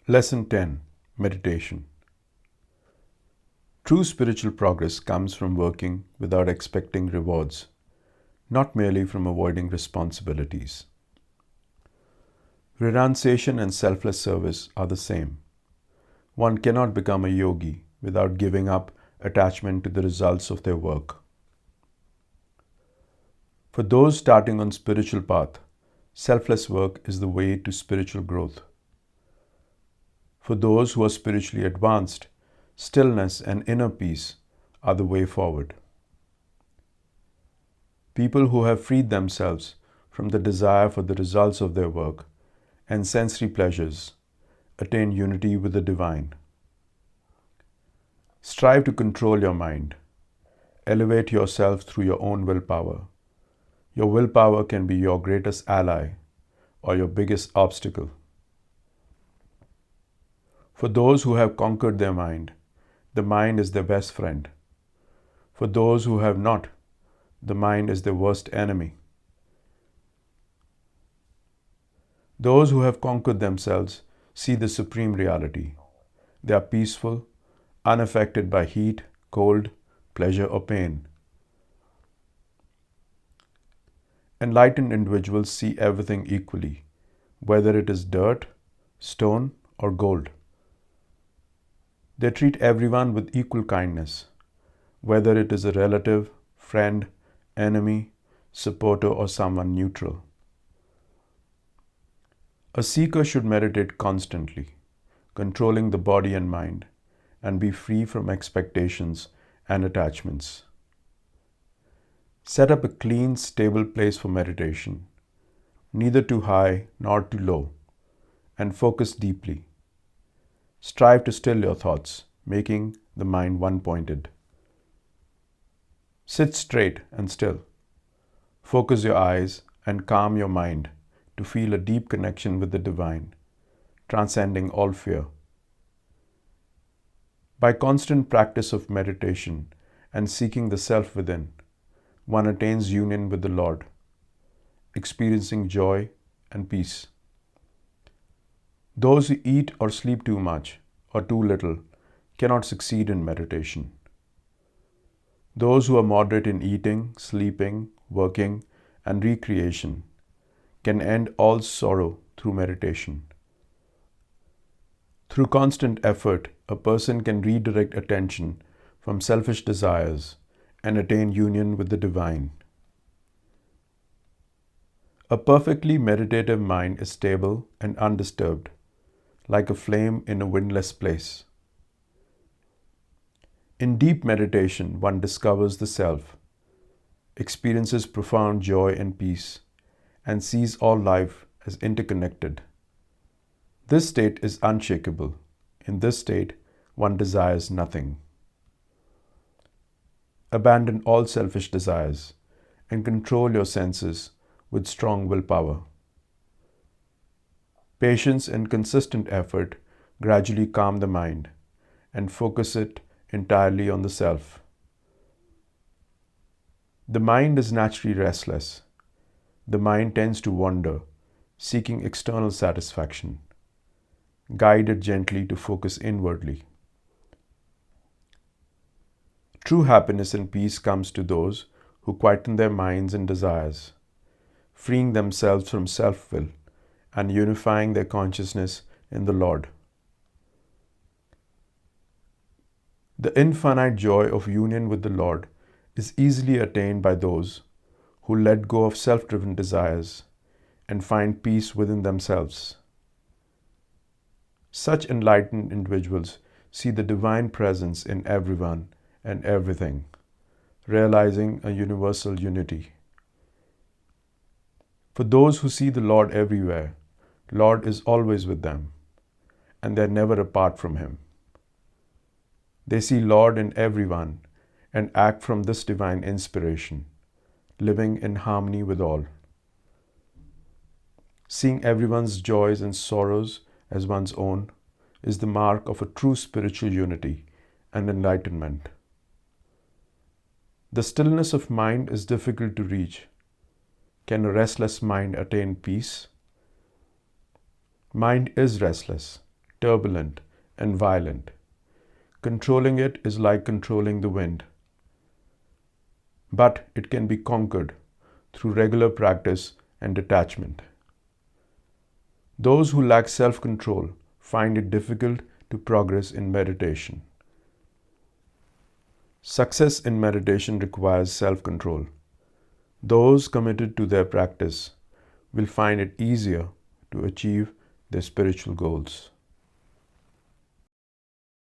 Lesson 10. Meditation. True spiritual progress comes from working without expecting rewards, not merely from avoiding responsibilities. Renunciation and selfless service are the same. One cannot become a yogi without giving up attachment to the results of their work. For those starting on spiritual path, selfless work is the way to spiritual growth. For those who are spiritually advanced, stillness and inner peace are the way forward. People who have freed themselves from the desire for the results of their work and sensory pleasures attain unity with the divine. Strive to control your mind. Elevate yourself through your own willpower. Your willpower can be your greatest ally or your biggest obstacle. For those who have conquered their mind, the mind is their best friend. For those who have not, the mind is their worst enemy. Those who have conquered themselves see the supreme reality. They are peaceful, unaffected by heat, cold, pleasure, or pain. Enlightened individuals see everything equally, whether it is dirt, stone, or gold. They treat everyone with equal kindness, whether it is a relative, friend, enemy, supporter, or someone neutral. A seeker should meditate constantly, controlling the body and mind, and be free from expectations and attachments. Set up a clean, stable place for meditation, neither too high nor too low, and focus deeply. Strive to still your thoughts, making the mind one-pointed. Sit straight and still. Focus your eyes and calm your mind to feel a deep connection with the divine, transcending all fear. By constant practice of meditation and seeking the self within, one attains union with the Lord, experiencing joy and peace. Those who eat or sleep too much or too little cannot succeed in meditation. Those who are moderate in eating, sleeping, working, and recreation can end all sorrow through meditation. Through constant effort, a person can redirect attention from selfish desires and attain union with the divine. A perfectly meditative mind is stable and undisturbed, like a flame in a windless place. In deep meditation, one discovers the self, experiences profound joy and peace, and sees all life as interconnected. This state is unshakable. In this state, one desires nothing. Abandon all selfish desires and control your senses with strong willpower. Patience and consistent effort gradually calm the mind and focus it entirely on the self. The mind is naturally restless. The mind tends to wander, seeking external satisfaction. Guide it gently to focus inwardly. True happiness and peace comes to those who quieten their minds and desires, freeing themselves from self-will and unifying their consciousness in the Lord. The infinite joy of union with the Lord is easily attained by those who let go of self-driven desires and find peace within themselves. Such enlightened individuals see the divine presence in everyone and everything, realizing a universal unity. For those who see the Lord everywhere, Lord is always with them, and they are never apart from Him. They see Lord in everyone and act from this divine inspiration, living in harmony with all. Seeing everyone's joys and sorrows as one's own is the mark of a true spiritual unity and enlightenment. The stillness of mind is difficult to reach. Can a restless mind attain peace? Mind is restless. turbulent, and violent. Controlling it is like controlling the wind, but it can be conquered through regular practice and detachment. Those who lack self-control find it difficult to progress in meditation. Success in meditation requires self-control. Those committed to their practice will find it easier to achieve their spiritual goals.